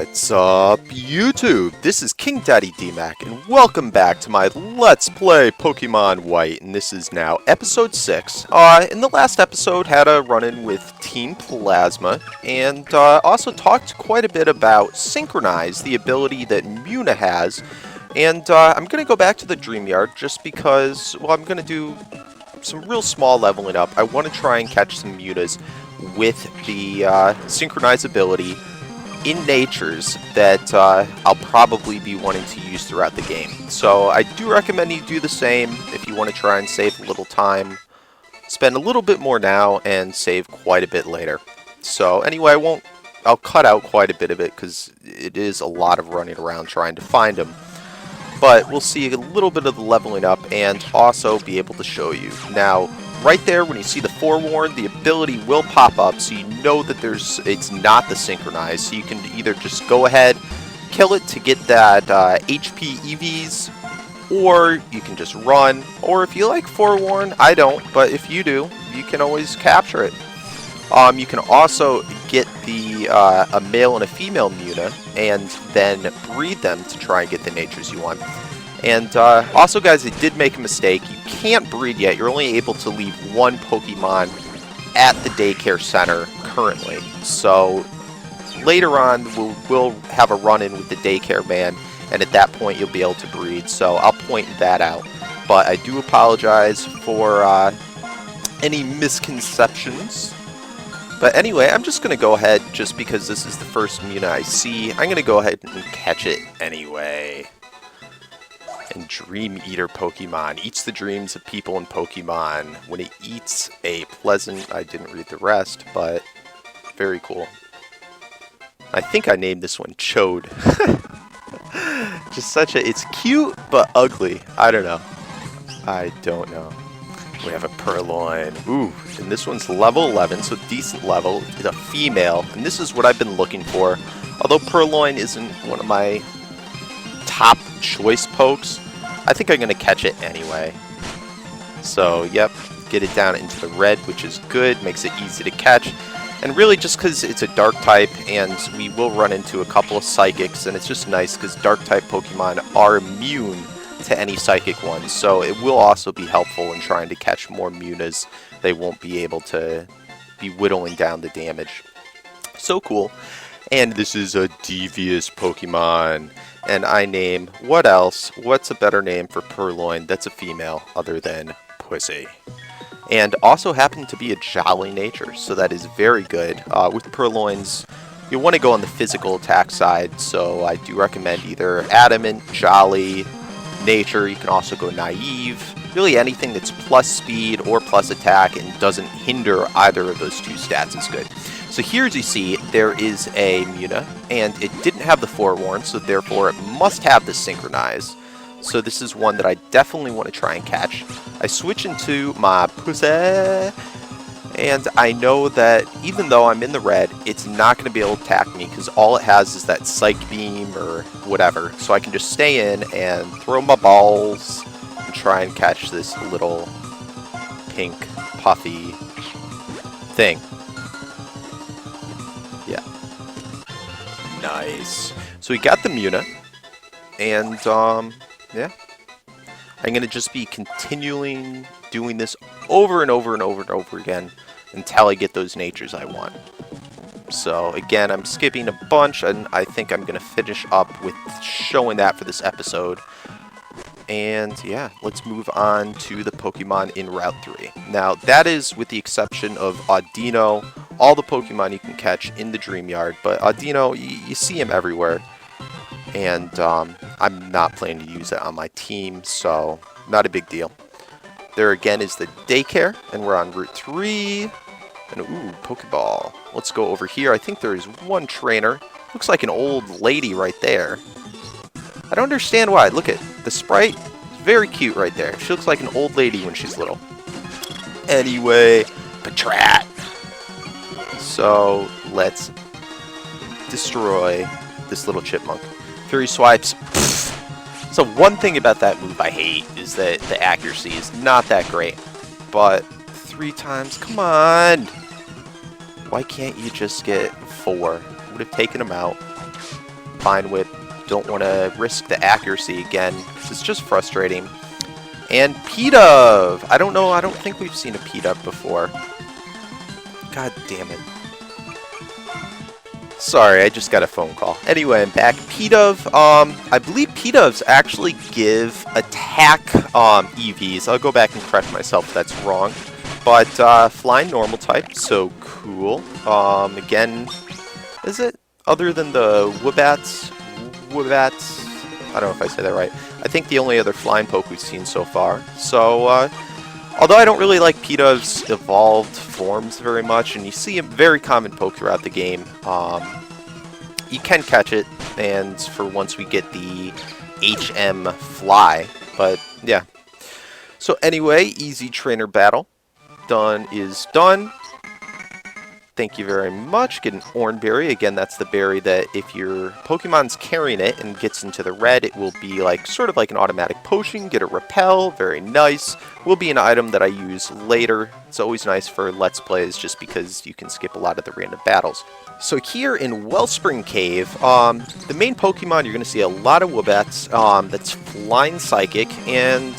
What's up, YouTube? This is KingDaddyDMAC, and welcome back to my Let's Play Pokemon White, and this is now episode 6. In the last episode, had a run-in with Team Plasma, and also talked quite a bit about Synchronize, the ability that Munna has, and I'm going to go back to the Dream Yard just because, well, I'm going to do some real small leveling up. I want to try and catch some Munnas with the Synchronize ability in natures that I'll probably be wanting to use throughout the game. So I do recommend you do the same if you want to try and save a little time. Spend a little bit more now and save quite a bit later. So anyway, I'll cut out quite a bit of it because it is a lot of running around trying to find them. But we'll see a little bit of the leveling up and also be able to show you. Now, right there, when you see the forewarn, the ability will pop up, so you know that it's not the Synchronize. So you can either just go ahead, kill it to get that HP EVs, or you can just run. Or if you like forewarn, I don't, but if you do, you can always capture it. You can also get a male and a female Munna, and then breed them to try and get the natures you want. And also, guys, I did make a mistake. You can't breed yet. You're only able to leave one Pokemon at the daycare center currently. So later on, we'll have a run-in with the daycare man, and at that point, you'll be able to breed. So I'll point that out. But I do apologize for any misconceptions. But anyway, I'm just going to go ahead, just because this is the first Munna I see, I'm going to go ahead and catch it anyway. And Dream Eater Pokemon eats the dreams of people and Pokemon. When it eats a pleasant... I didn't read the rest, but very cool. I think I named this one Chode. Just such a... It's cute, but ugly. I don't know. We have a Purloin. Ooh, and this one's level 11, so decent level. It's a female, and this is what I've been looking for. Although Purloin isn't one of my top choice pokes, I think I'm going to catch it anyway. So, yep, get it down into the red, which is good, makes it easy to catch. And really just because it's a dark type, and we will run into a couple of psychics, and it's just nice because dark type Pokemon are immune to any psychic ones, so it will also be helpful in trying to catch more Munnas. They won't be able to be whittling down the damage. So cool. And this is a devious Pokemon. And I name, what else? What's a better name for Purloin that's a female other than Pussy? And also happen to be a jolly nature, so that is very good. With Purloins, you want to go on the physical attack side, so I do recommend either Adamant, Jolly, Nature. You can also go Naive. Really anything that's plus speed or plus attack and doesn't hinder either of those two stats is good. So here, as you see, there is a Munna, and it didn't have the forewarn, so therefore it must have the Synchronize. So this is one that I definitely want to try and catch. I switch into my Pussy, and I know that even though I'm in the red, it's not going to be able to attack me because all it has is that Psych Beam or whatever. So I can just stay in and throw my balls and try and catch this little pink puffy thing. Yeah. Nice. So we got the Munna, and yeah. I'm going to just be continuing doing this over and over and over and over again until I get those natures I want. So again, I'm skipping a bunch, and I think I'm going to finish up with showing that for this episode. And yeah, let's move on to the Pokemon in Route 3. Now, that is with the exception of Audino, all the Pokemon you can catch in the Dream Yard. But Audino, you see him everywhere. And I'm not planning to use it on my team, so not a big deal. There again is the daycare, and we're on Route 3. And ooh, Pokeball. Let's go over here. I think there is one trainer. Looks like an old lady right there. I don't understand why. Look at the sprite. It's very cute right there. She looks like an old lady when she's little. Anyway, Patrat. So let's destroy this little chipmunk. Fury Swipes. Pfft. So one thing about that move I hate is that the accuracy is not that great. But 3 times, come on! Why can't you just get 4? Would have taken him out. Vine Whip. Don't want to risk the accuracy again, because it's just frustrating. And P-Dove! I don't know, I don't think we've seen a P-Dove before. God damn it. Sorry, I just got a phone call. Anyway, I'm back. P-Dove, I believe P-Doves actually give attack EVs. I'll go back and correct myself if that's wrong. But flying normal type, so cool. Again, is it? Other than the Woobats, I don't know if I say that right. I think the only other flying poke we've seen so far. So, although I don't really like P-Dove's evolved forms very much, and you see a very common poke throughout the game, you can catch it, and for once we get the HM Fly. But, yeah. So anyway, easy trainer battle. Done is done. Thank you very much. Get an Oranberry. Again, that's the berry that if your Pokemon's carrying it and gets into the red, it will be like sort of like an automatic potion. Get a Repel. Very nice. Will be an item that I use later. It's always nice for Let's Plays just because you can skip a lot of the random battles. So here in Wellspring Cave, the main Pokemon, you're going to see a lot of Woobats. That's Flying Psychic, and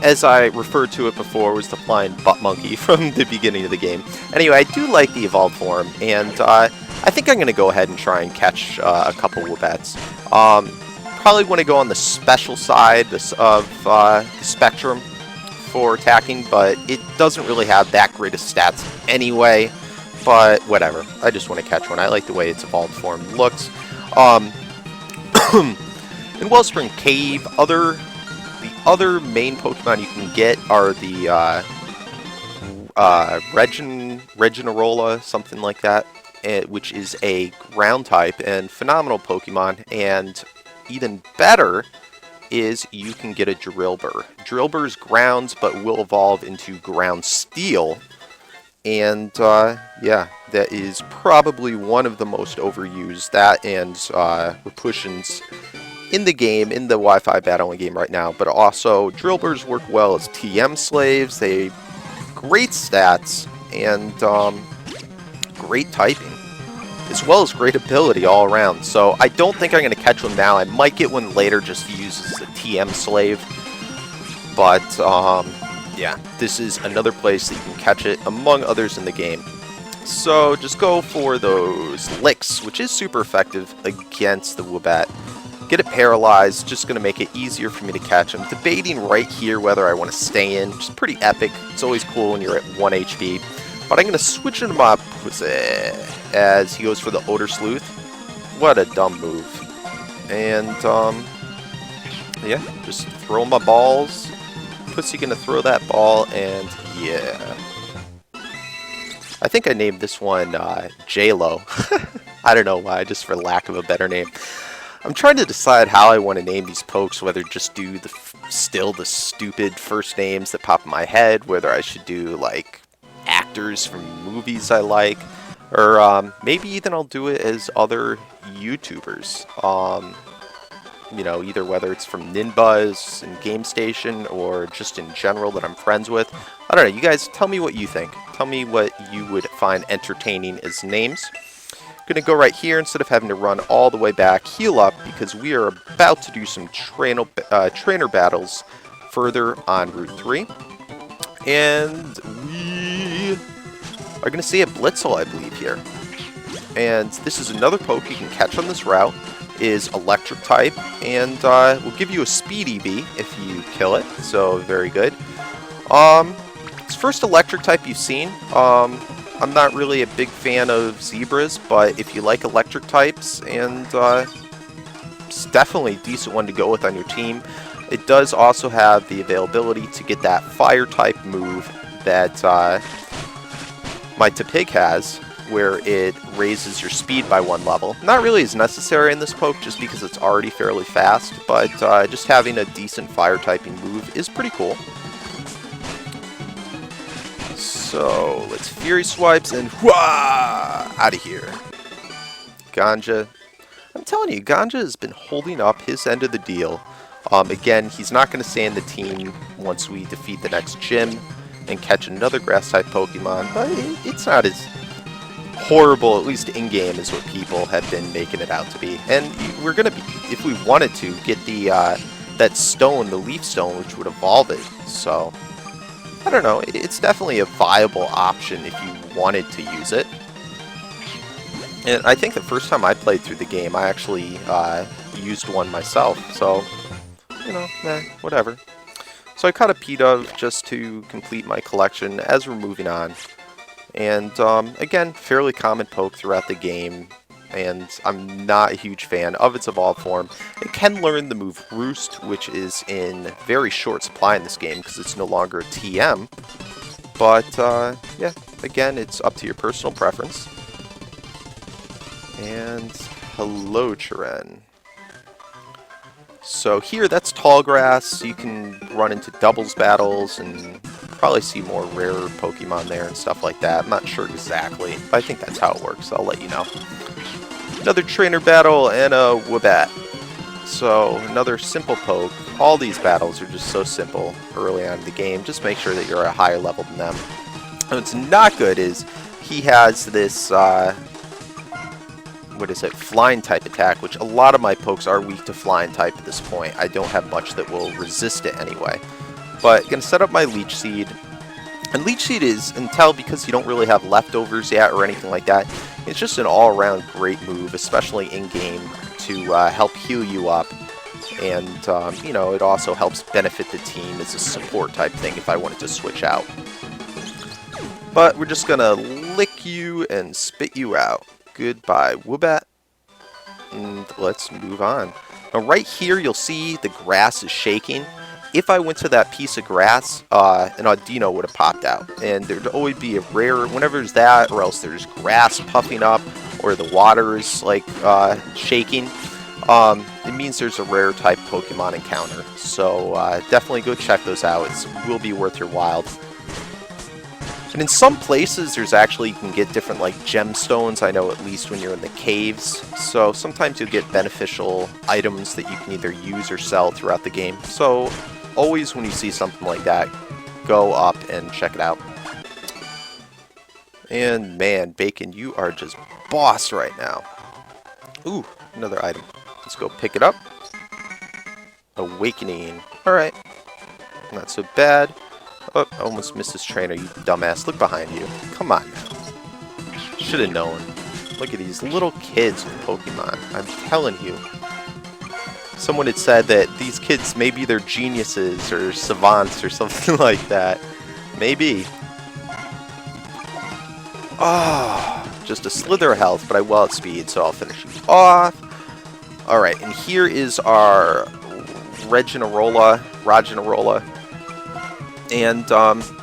as I referred to it before, was the flying butt monkey from the beginning of the game. Anyway, I do like the evolved form, and I think I'm going to go ahead and try and catch a couple Woobats. Probably want to go on the special side of the spectrum for attacking, but it doesn't really have that great of stats anyway. But whatever, I just want to catch one. I like the way its evolved form looks. In Wellspring Cave, the other main Pokemon you can get are the Regirola, something like that, which is a ground type and phenomenal Pokemon. And even better is you can get a Drillbur. Drillbur's grounds, but will evolve into Ground Steel. And yeah, that is probably one of the most overused. That and Repulsions in the game, in the Wi-Fi battling game right now, but also Drillburs work well as TM slaves. They great stats and great typing, as well as great ability all around. So I don't think I'm going to catch one now. I might get one later just to use as a TM slave. But yeah, this is another place that you can catch it, among others in the game. So just go for those licks, which is super effective against the Woobat. Get it paralyzed, just going to make it easier for me to catch him. Debating right here whether I want to stay in, which is pretty epic. It's always cool when you're at 1 HP. But I'm going to switch him up as he goes for the Odor Sleuth. What a dumb move. And, yeah, just throw my balls. Pussy going to throw that ball, and yeah. I think I named this one J-Lo. I don't know why, just for lack of a better name. I'm trying to decide how I want to name these pokes, whether just do still the stupid first names that pop in my head, whether I should do like actors from movies I like, or maybe even I'll do it as other YouTubers. You know, either whether it's from NinBuzz and Game Station or just in general that I'm friends with. I don't know, you guys tell me what you think. Tell me what you would find entertaining as names. Gonna go right here instead of having to run all the way back, heal up, because we are about to do some trainer battles further on Route 3. And we are gonna see a Blitzel, I believe, here. And this is another poke you can catch on this route, is electric type, and will give you a speed EV if you kill it, so very good. It's first electric type you've seen. I'm not really a big fan of zebras, but if you like electric types, and it's definitely a decent one to go with on your team. It does also have the availability to get that fire type move that my Tepig has, where it raises your speed by 1 level. Not really as necessary in this poke just because it's already fairly fast, but just having a decent fire typing move is pretty cool. So let's Fury Swipes and whooah! Out of here. Ganja. I'm telling you, Ganja has been holding up his end of the deal. Again, he's not going to stay in the team once we defeat the next gym and catch another Grass-type Pokemon, but it's not as... horrible, at least in-game, is what people have been making it out to be. And we're going to be, if we wanted to, get the that stone, the leaf stone, which would evolve it. So, I don't know. It's definitely a viable option if you wanted to use it. And I think the first time I played through the game, I actually used one myself. So, you know, whatever. So I caught a P-Dove just to complete my collection as we're moving on. And again, fairly common poke throughout the game, and I'm not a huge fan of its evolved form. It can learn the move Roost, which is in very short supply in this game because it's no longer a TM. But yeah, again, it's up to your personal preference. And hello, Chiren. So here, that's tall grass. You can run into doubles battles and probably see more rarer Pokemon there and stuff like that. I'm not sure exactly, but I think that's how it works. I'll let you know. Another trainer battle and a Woobat. So another simple poke. All these battles are just so simple early on in the game. Just make sure that you're at a higher level than them. And what's not good is he has this what is it, flying type attack, which a lot of my pokes are weak to flying type at this point. I don't have much that will resist it anyway. But I'm going to set up my Leech Seed. And Leech Seed is, until because you don't really have leftovers yet or anything like that, it's just an all-around great move, especially in-game, to help heal you up. And, you know, it also helps benefit the team as a support type thing if I wanted to switch out. But we're just going to lick you and spit you out. Goodbye, Woobat. And let's move on. Now, right here, you'll see the grass is shaking. If I went to that piece of grass, an Audino would have popped out. And there'd always be a rare, whenever there's that, or else there's grass puffing up, or the water is, like, shaking, it means there's a rare type Pokemon encounter. So, definitely go check those out. It will be worth your while. And in some places, there's actually, you can get different, like, gemstones, I know, at least when you're in the caves. So sometimes you'll get beneficial items that you can either use or sell throughout the game. So always when you see something like that, go up and check it out. And man, Bacon, you are just boss right now. Ooh, another item. Let's go pick it up. Awakening. Alright. Not so bad. Oh, I almost missed this trainer, you dumbass. Look behind you. Come on now. Should have known. Look at these little kids with Pokemon. I'm telling you. Someone had said that these kids, maybe they're geniuses or savants or something like that. Maybe. Ah, just a slither of health, but I will outspeed, so I'll finish you off. Alright, and here is our Regenerola. And,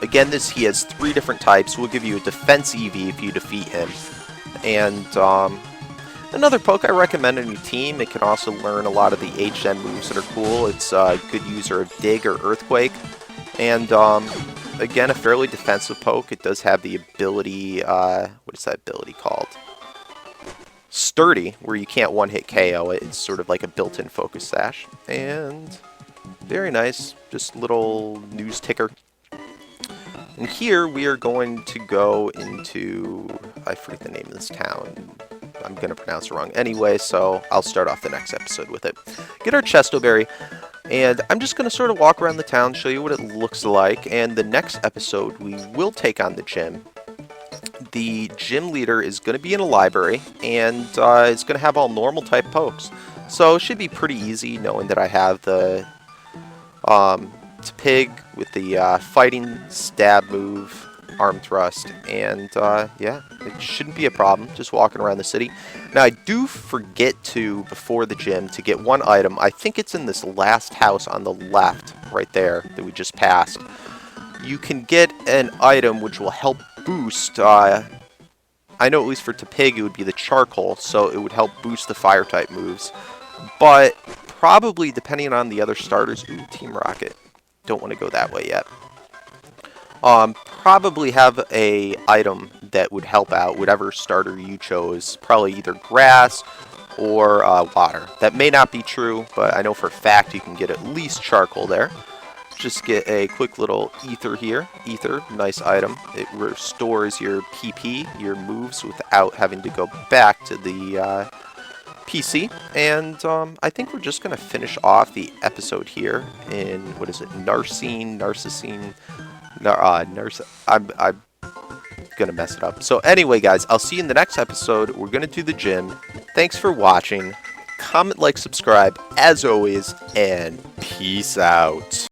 again, he has 3 different types. We'll give you a defense EV if you defeat him. And, another poke I recommend in your team. It can also learn a lot of the HM moves that are cool. It's a good user of Dig or Earthquake. And, again, a fairly defensive poke. It does have the ability, what is that ability called? Sturdy, where you can't one-hit KO it. It's sort of like a built-in focus sash. And very nice, just little news ticker. And here we are going to go into, I forget the name of this town. I'm going to pronounce it wrong anyway, so I'll start off the next episode with it. Get our Chestoberry, and I'm just going to sort of walk around the town, show you what it looks like, and the next episode we will take on the gym. The gym leader is going to be in a library, and it's going to have all normal type pokes. So it should be pretty easy knowing that I have the Pig with the fighting stab move, arm thrust, and yeah, it shouldn't be a problem, just walking around the city. Now I do forget to, before the gym, to get one item. I think it's in this last house on the left, right there, that we just passed. You can get an item which will help boost, I know at least for Tepig it would be the charcoal, so it would help boost the fire type moves. But probably, depending on the other starters, ooh, Team Rocket. Don't want to go that way yet. Probably have a item that would help out whatever starter you chose. Probably either grass or water. That may not be true, but I know for a fact you can get at least charcoal there. just get a quick little ether here. Ether, nice item. It restores your PP, your moves, without having to go back to the PC. And I think we're just going to finish off the episode here in, what is it, Narcene, I'm gonna mess it up. So anyway, guys, I'll see you in the next episode. We're gonna do the gym. Thanks for watching. Comment, like, subscribe, as always, and peace out.